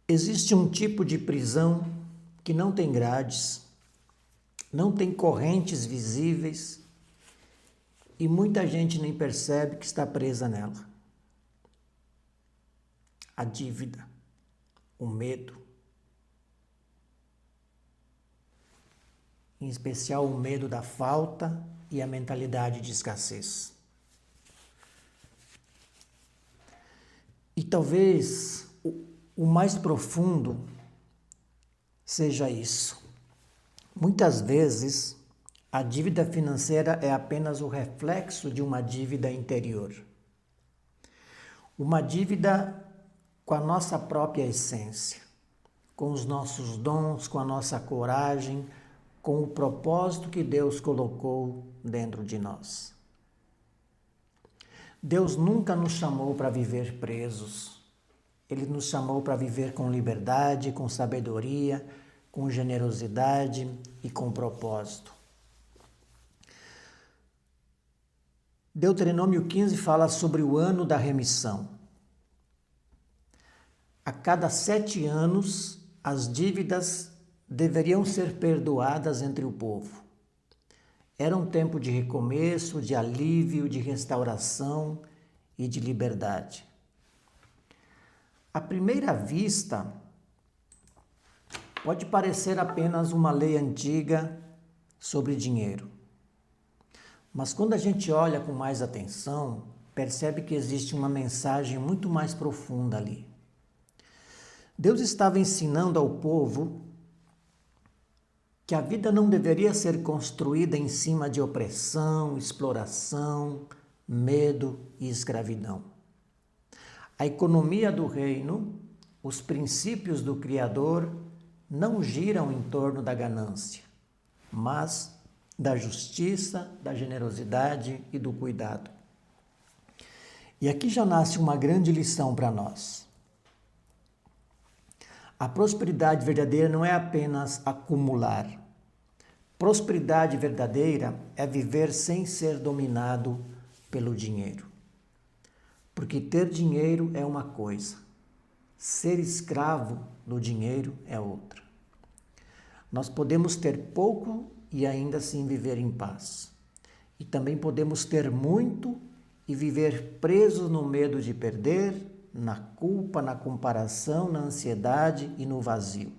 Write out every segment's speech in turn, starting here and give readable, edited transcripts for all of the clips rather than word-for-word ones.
Existe um tipo de prisão que não tem grades, não tem correntes visíveis e muita gente nem percebe que está presa nela. A dívida, o medo, em especial o medo da falta e a mentalidade de escassez. E talvez o mais profundo seja isso. Muitas vezes, a dívida financeira é apenas o reflexo de uma dívida interior. Uma dívida com a nossa própria essência, com os nossos dons, com a nossa coragem, com o propósito que Deus colocou dentro de nós. Deus nunca nos chamou para viver presos. Ele nos chamou para viver com liberdade, com sabedoria, com generosidade e com propósito. Deuteronômio 15 fala sobre o ano da remissão. A cada 7 anos, as dívidas deveriam ser perdoadas entre o povo. Era um tempo de recomeço, de alívio, de restauração e de liberdade. À primeira vista, pode parecer apenas uma lei antiga sobre dinheiro. Mas quando a gente olha com mais atenção, percebe que existe uma mensagem muito mais profunda ali. Deus estava ensinando ao povo que a vida não deveria ser construída em cima de opressão, exploração, medo e escravidão. A economia do reino, os princípios do Criador não giram em torno da ganância, mas da justiça, da generosidade e do cuidado. E aqui já nasce uma grande lição para nós. A prosperidade verdadeira não é apenas acumular. Prosperidade verdadeira é viver sem ser dominado pelo dinheiro. Porque ter dinheiro é uma coisa, ser escravo do dinheiro é outra. Nós podemos ter pouco e ainda assim viver em paz. E também podemos ter muito e viver presos no medo de perder, na culpa, na comparação, na ansiedade e no vazio.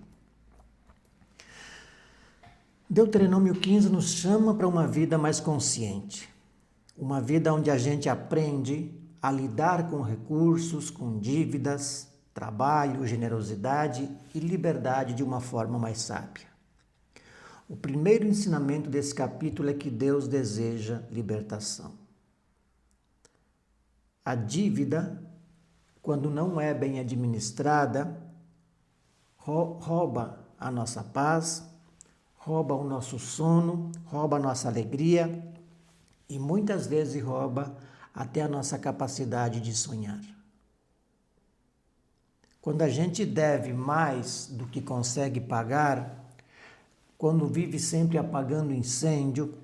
Deuteronômio 15 nos chama para uma vida mais consciente. Uma vida onde a gente aprende a lidar com recursos, com dívidas, trabalho, generosidade e liberdade de uma forma mais sábia. O primeiro ensinamento desse capítulo é que Deus deseja libertação. A dívida, quando não é bem administrada, rouba a nossa paz, rouba o nosso sono, rouba a nossa alegria e muitas vezes rouba até a nossa capacidade de sonhar. Quando a gente deve mais do que consegue pagar, quando vive sempre apagando incêndio,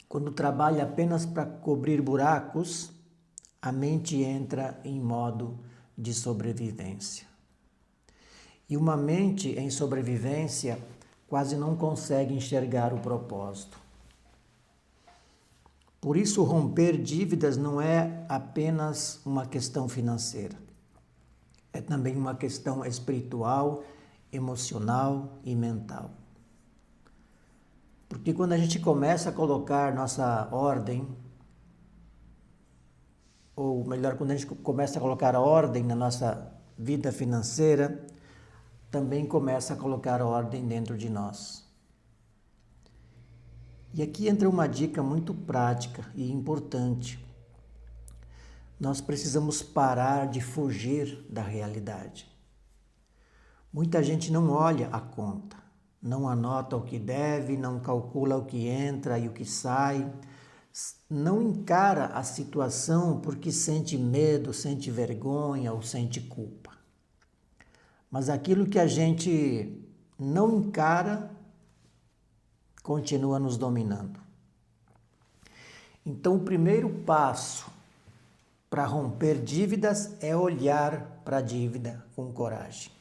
quando trabalha apenas para cobrir buracos, a mente entra em modo de sobrevivência. E uma mente em sobrevivência quase não consegue enxergar o propósito. Por isso, romper dívidas não é apenas uma questão financeira. É também uma questão espiritual, emocional e mental. Porque quando a gente começa a colocar nossa ordem, ou melhor, quando a gente começa a colocar ordem na nossa vida financeira, também começa a colocar ordem dentro de nós. E aqui entra uma dica muito prática e importante. Nós precisamos parar de fugir da realidade. Muita gente não olha a conta, não anota o que deve, não calcula o que entra e o que sai, não encara a situação porque sente medo, sente vergonha ou sente culpa. Mas aquilo que a gente não encara continua nos dominando. Então, o primeiro passo para romper dívidas é olhar para a dívida com coragem.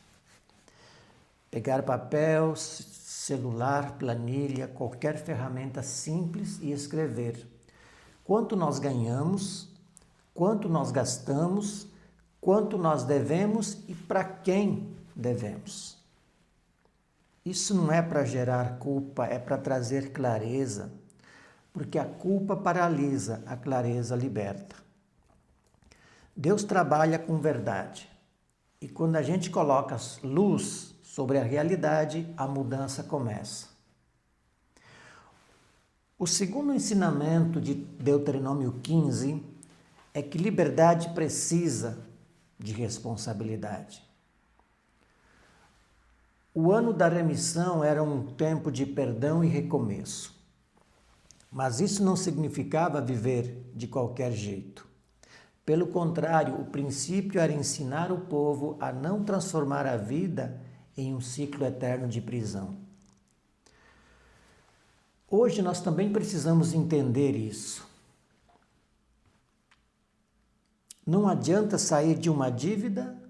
Pegar papel, celular, planilha, qualquer ferramenta simples e escrever quanto nós ganhamos, quanto nós gastamos, quanto nós devemos e para quem devemos. Isso não é para gerar culpa, é para trazer clareza, porque a culpa paralisa, a clareza liberta. Deus trabalha com verdade, e quando a gente coloca luz sobre a realidade, a mudança começa. O segundo ensinamento de Deuteronômio 15 é que liberdade precisa de responsabilidade. O ano da remissão era um tempo de perdão e recomeço. Mas isso não significava viver de qualquer jeito. Pelo contrário, o princípio era ensinar o povo a não transformar a vida em um ciclo eterno de prisão. Hoje nós também precisamos entender isso. Não adianta sair de uma dívida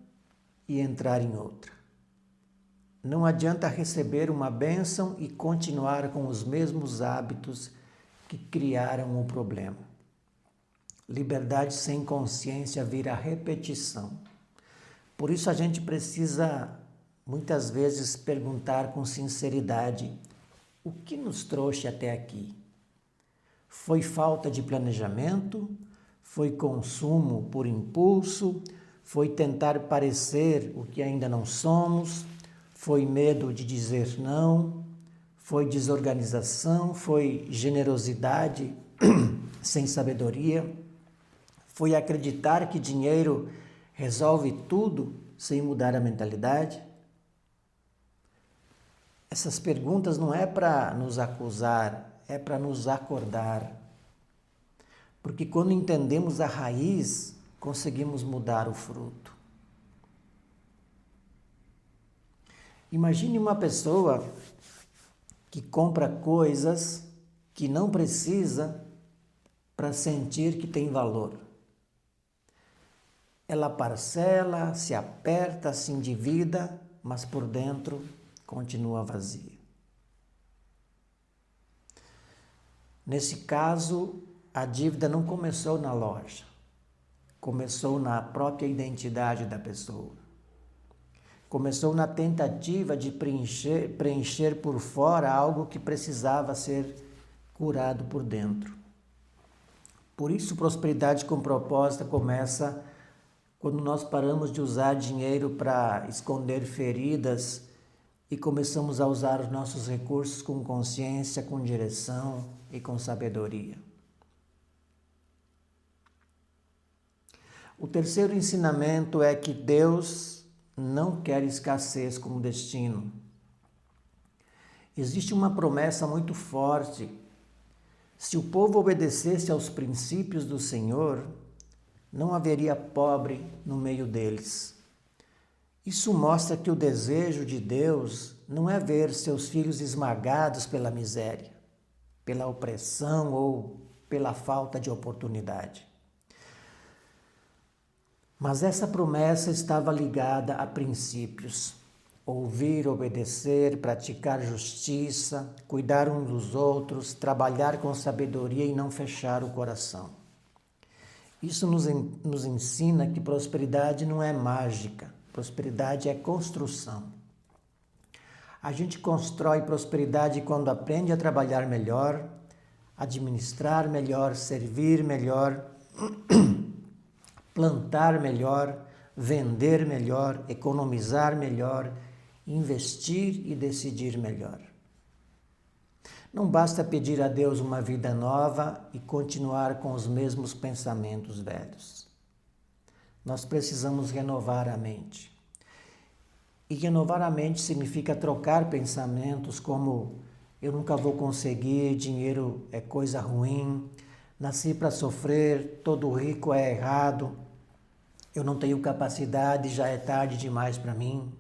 e entrar em outra. Não adianta receber uma bênção e continuar com os mesmos hábitos que criaram o problema. Liberdade sem consciência vira repetição. Por isso a gente precisa, muitas vezes, perguntar com sinceridade: o que nos trouxe até aqui? Foi falta de planejamento? Foi consumo por impulso? Foi tentar parecer o que ainda não somos? Foi medo de dizer não? Foi desorganização? Foi generosidade sem sabedoria? Foi acreditar que dinheiro resolve tudo sem mudar a mentalidade? Essas perguntas não é para nos acusar, é para nos acordar. Porque quando entendemos a raiz, conseguimos mudar o fruto. Imagine uma pessoa que compra coisas que não precisa para sentir que tem valor. Ela parcela, se aperta, se endivida, mas por dentro continua vazia. Nesse caso, a dívida não começou na loja, começou na própria identidade da pessoa. Começou na tentativa de preencher por fora algo que precisava ser curado por dentro. Por isso, prosperidade com propósito começa quando nós paramos de usar dinheiro para esconder feridas e começamos a usar os nossos recursos com consciência, com direção e com sabedoria. O terceiro ensinamento é que Deus não quer escassez como destino. Existe uma promessa muito forte. Se o povo obedecesse aos princípios do Senhor, não haveria pobre no meio deles. Isso mostra que o desejo de Deus não é ver seus filhos esmagados pela miséria, pela opressão ou pela falta de oportunidade. Mas essa promessa estava ligada a princípios: ouvir, obedecer, praticar justiça, cuidar uns dos outros, trabalhar com sabedoria e não fechar o coração. Isso nos ensina que prosperidade não é mágica, prosperidade é construção. A gente constrói prosperidade quando aprende a trabalhar melhor, administrar melhor, servir melhor, plantar melhor, vender melhor, economizar melhor, investir e decidir melhor. Não basta pedir a Deus uma vida nova e continuar com os mesmos pensamentos velhos. Nós precisamos renovar a mente. E renovar a mente significa trocar pensamentos como: eu nunca vou conseguir, dinheiro é coisa ruim, nasci para sofrer, todo rico é errado, eu não tenho capacidade, já é tarde demais para mim.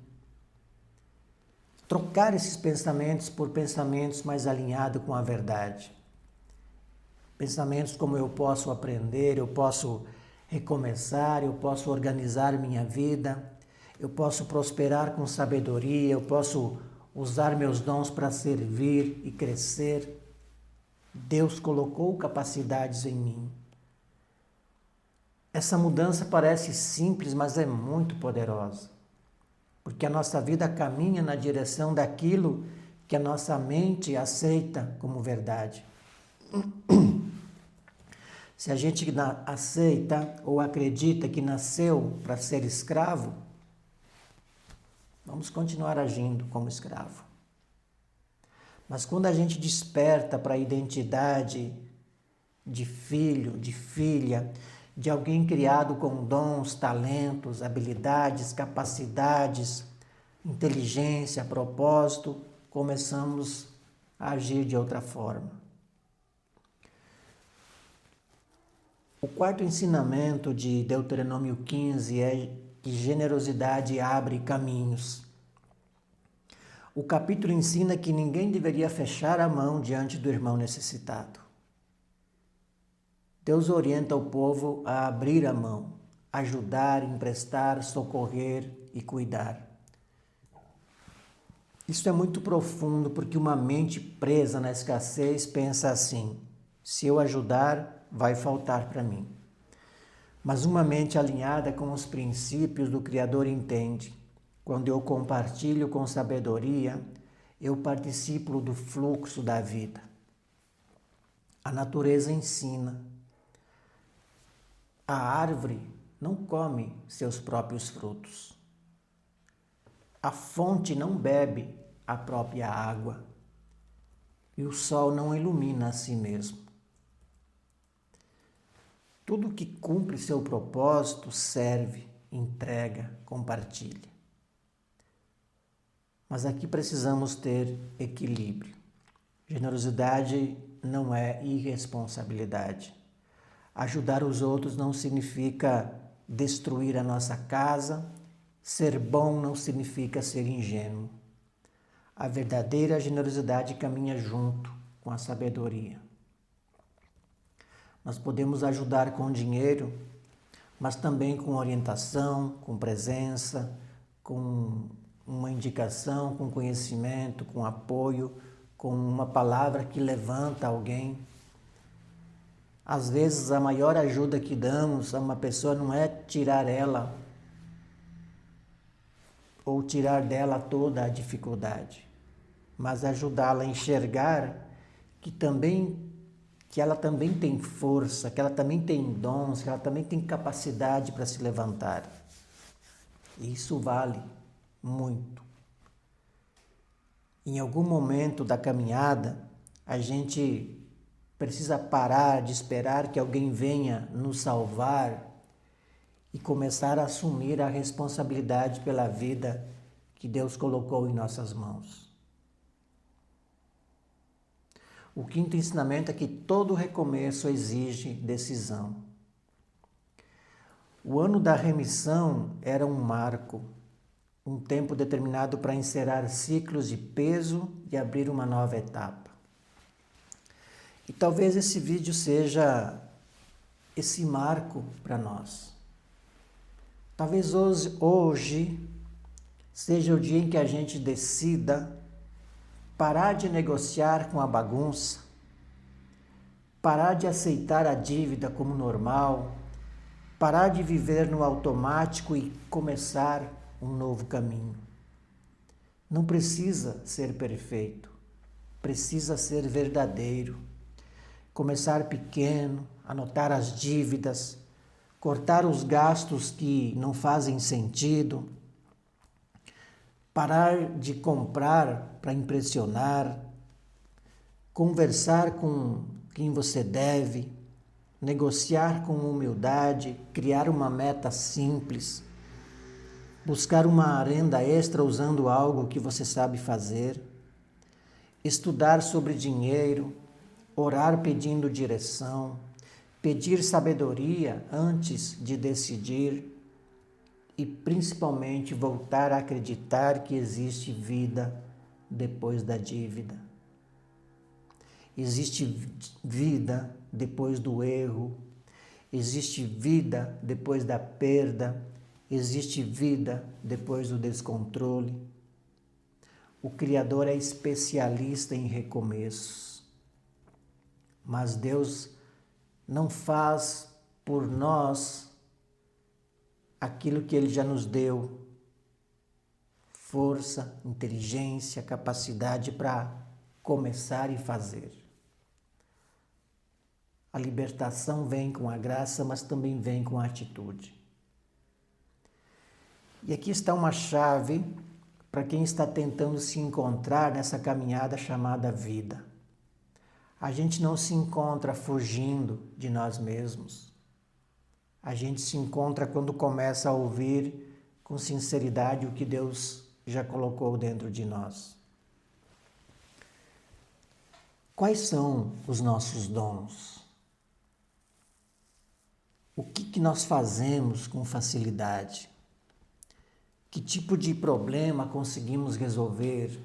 Trocar esses pensamentos por pensamentos mais alinhados com a verdade. Pensamentos como: eu posso aprender, eu posso recomeçar, eu posso organizar minha vida, eu posso prosperar com sabedoria, eu posso usar meus dons para servir e crescer. Deus colocou capacidades em mim. Essa mudança parece simples, mas é muito poderosa, porque a nossa vida caminha na direção daquilo que a nossa mente aceita como verdade. Se a gente aceita ou acredita que nasceu para ser escravo, vamos continuar agindo como escravo. Mas quando a gente desperta para a identidade de filho, de filha, de alguém criado com dons, talentos, habilidades, capacidades, inteligência, propósito, começamos a agir de outra forma. O quarto ensinamento de Deuteronômio 15 é que generosidade abre caminhos. O capítulo ensina que ninguém deveria fechar a mão diante do irmão necessitado. Deus orienta o povo a abrir a mão, ajudar, emprestar, socorrer e cuidar. Isso é muito profundo porque uma mente presa na escassez pensa assim: se eu ajudar, vai faltar para mim. Mas uma mente alinhada com os princípios do Criador entende: quando eu compartilho com sabedoria, eu participo do fluxo da vida. A natureza ensina. A árvore não come seus próprios frutos. A fonte não bebe a própria água. E o sol não ilumina a si mesmo. Tudo que cumpre seu propósito serve, entrega, compartilha. Mas aqui precisamos ter equilíbrio. Generosidade não é irresponsabilidade. Ajudar os outros não significa destruir a nossa casa. Ser bom não significa ser ingênuo. A verdadeira generosidade caminha junto com a sabedoria. Nós podemos ajudar com dinheiro, mas também com orientação, com presença, com uma indicação, com conhecimento, com apoio, com uma palavra que levanta alguém. Às vezes a maior ajuda que damos a uma pessoa não é tirar ela ou tirar dela toda a dificuldade, mas ajudá-la a enxergar que ela também tem força, que ela também tem dons, que ela também tem capacidade para se levantar. E isso vale muito. Em algum momento da caminhada, a gente precisa parar de esperar que alguém venha nos salvar e começar a assumir a responsabilidade pela vida que Deus colocou em nossas mãos. O quinto ensinamento é que todo recomeço exige decisão. O ano da remissão era um marco, um tempo determinado para encerrar ciclos de peso e abrir uma nova etapa. E talvez esse vídeo seja esse marco para nós. Talvez hoje seja o dia em que a gente decida parar de negociar com a bagunça, parar de aceitar a dívida como normal, parar de viver no automático e começar um novo caminho. Não precisa ser perfeito, precisa ser verdadeiro. Começar pequeno, anotar as dívidas, cortar os gastos que não fazem sentido, parar de comprar para impressionar, conversar com quem você deve, negociar com humildade, criar uma meta simples, buscar uma renda extra usando algo que você sabe fazer, estudar sobre dinheiro, orar pedindo direção, pedir sabedoria antes de decidir e principalmente voltar a acreditar que existe vida depois da dívida. Existe vida depois do erro, existe vida depois da perda, existe vida depois do descontrole. O Criador é especialista em recomeços. Mas Deus não faz por nós aquilo que Ele já nos deu. Força, inteligência, capacidade para começar e fazer. A libertação vem com a graça, mas também vem com a atitude. E aqui está uma chave para quem está tentando se encontrar nessa caminhada chamada vida. A gente não se encontra fugindo de nós mesmos. A gente se encontra quando começa a ouvir com sinceridade o que Deus já colocou dentro de nós. Quais são os nossos dons? O que nós fazemos com facilidade? Que tipo de problema conseguimos resolver?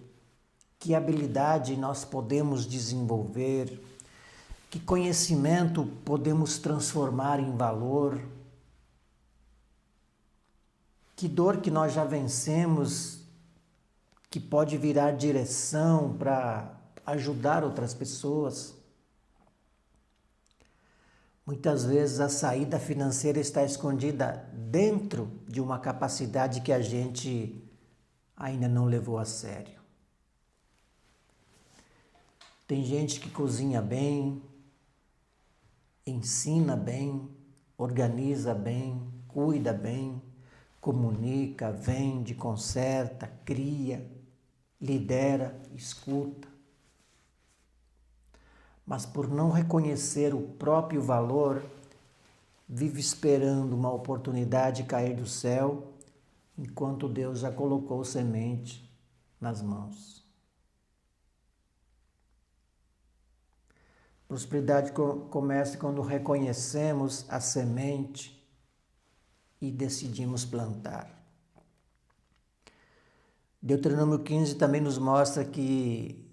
Que habilidade nós podemos desenvolver? Que conhecimento podemos transformar em valor? Que dor que nós já vencemos, que pode virar direção para ajudar outras pessoas? Muitas vezes a saída financeira está escondida dentro de uma capacidade que a gente ainda não levou a sério. Tem gente que cozinha bem, ensina bem, organiza bem, cuida bem, comunica, vende, conserta, cria, lidera, escuta. Mas por não reconhecer o próprio valor, vive esperando uma oportunidade cair do céu, enquanto Deus já colocou semente nas mãos. Prosperidade começa quando reconhecemos a semente e decidimos plantar. Deuteronômio 15 também nos mostra que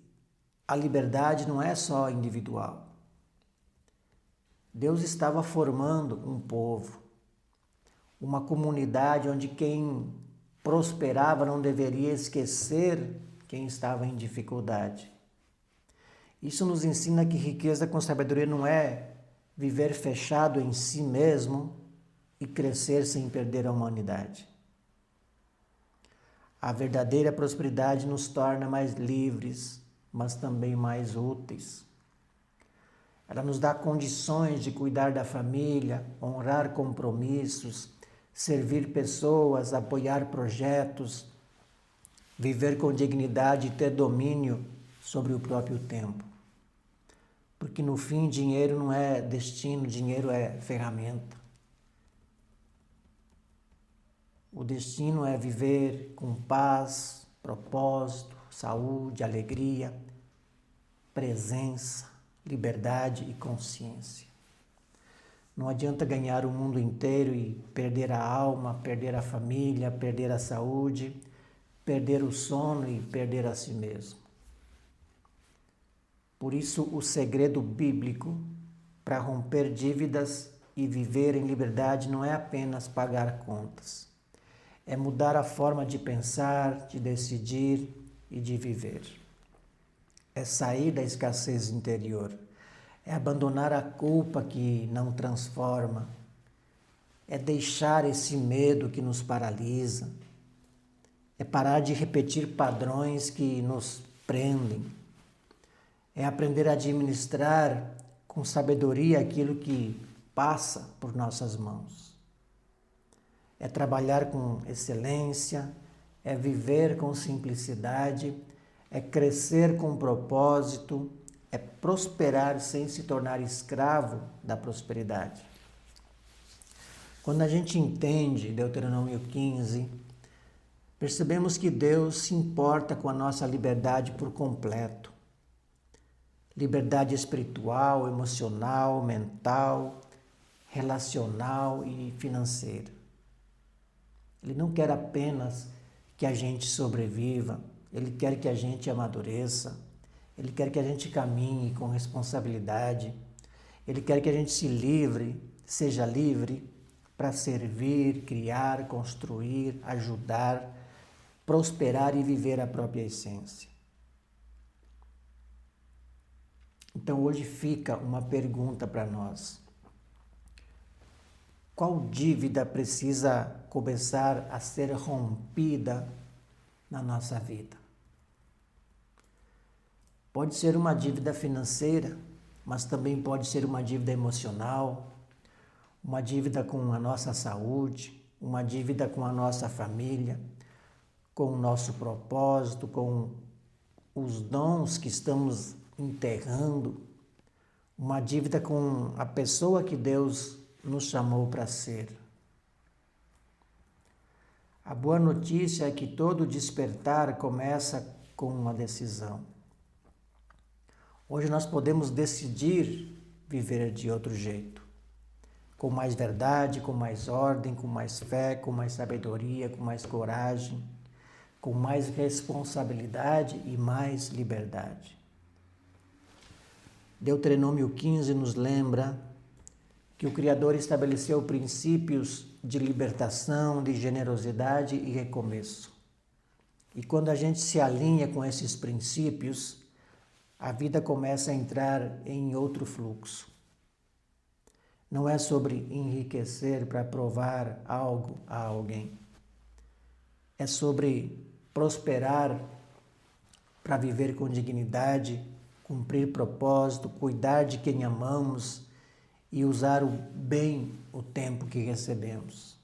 a liberdade não é só individual. Deus estava formando um povo, uma comunidade onde quem prosperava não deveria esquecer quem estava em dificuldade. Isso nos ensina que riqueza com sabedoria não é viver fechado em si mesmo e crescer sem perder a humanidade. A verdadeira prosperidade nos torna mais livres, mas também mais úteis. Ela nos dá condições de cuidar da família, honrar compromissos, servir pessoas, apoiar projetos, viver com dignidade e ter domínio sobre o próprio tempo. Porque no fim, dinheiro não é destino, dinheiro é ferramenta. O destino é viver com paz, propósito, saúde, alegria, presença, liberdade e consciência. Não adianta ganhar o mundo inteiro e perder a alma, perder a família, perder a saúde, perder o sono e perder a si mesmo. Por isso, o segredo bíblico para romper dívidas e viver em liberdade não é apenas pagar contas. É mudar a forma de pensar, de decidir e de viver. É sair da escassez interior. É abandonar a culpa que não transforma. É deixar esse medo que nos paralisa. É parar de repetir padrões que nos prendem. É aprender a administrar com sabedoria aquilo que passa por nossas mãos. É trabalhar com excelência, é viver com simplicidade, é crescer com propósito, é prosperar sem se tornar escravo da prosperidade. Quando a gente entende Deuteronômio 15, percebemos que Deus se importa com a nossa liberdade por completo. Liberdade espiritual, emocional, mental, relacional e financeira. Ele não quer apenas que a gente sobreviva, Ele quer que a gente amadureça, Ele quer que a gente caminhe com responsabilidade, Ele quer que a gente se livre, seja livre para servir, criar, construir, ajudar, prosperar e viver a própria essência. Então hoje fica uma pergunta para nós. Qual dívida precisa começar a ser rompida na nossa vida? Pode ser uma dívida financeira, mas também pode ser uma dívida emocional, uma dívida com a nossa saúde, uma dívida com a nossa família, com o nosso propósito, com os dons que estamos enterrando, uma dívida com a pessoa que Deus nos chamou para ser. A boa notícia é que todo despertar começa com uma decisão. Hoje nós podemos decidir viver de outro jeito, com mais verdade, com mais ordem, com mais fé, com mais sabedoria, com mais coragem, com mais responsabilidade e mais liberdade. Deuteronômio 15 nos lembra que o Criador estabeleceu princípios de libertação, de generosidade e recomeço. E quando a gente se alinha com esses princípios, a vida começa a entrar em outro fluxo. Não é sobre enriquecer para provar algo a alguém. É sobre prosperar para viver com dignidade, cumprir propósito, cuidar de quem amamos e usar bem o tempo que recebemos.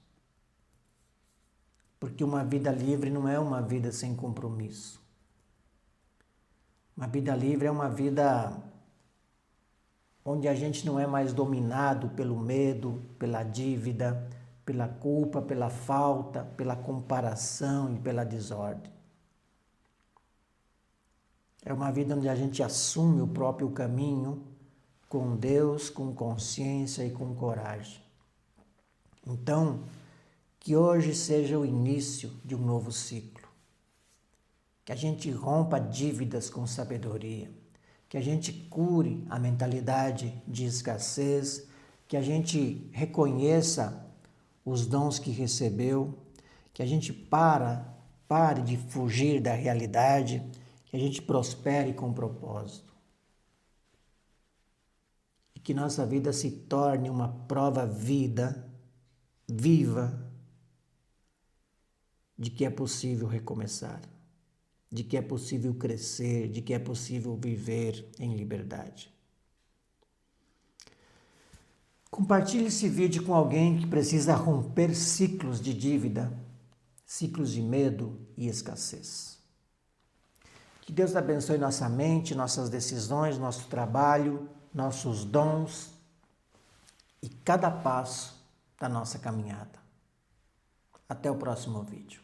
Porque uma vida livre não é uma vida sem compromisso. Uma vida livre é uma vida onde a gente não é mais dominado pelo medo, pela dívida, pela culpa, pela falta, pela comparação e pela desordem. É uma vida onde a gente assume o próprio caminho com Deus, com consciência e com coragem. Então, que hoje seja o início de um novo ciclo. Que a gente rompa dívidas com sabedoria. Que a gente cure a mentalidade de escassez. Que a gente reconheça os dons que recebeu. Que a gente pare de fugir da realidade. Que a gente prospere com propósito. Que nossa vida se torne uma prova viva de que é possível recomeçar, de que é possível crescer, de que é possível viver em liberdade. Compartilhe esse vídeo com alguém que precisa romper ciclos de dívida, ciclos de medo e escassez. Que Deus abençoe nossa mente, nossas decisões, nosso trabalho, nossos dons e cada passo da nossa caminhada. Até o próximo vídeo.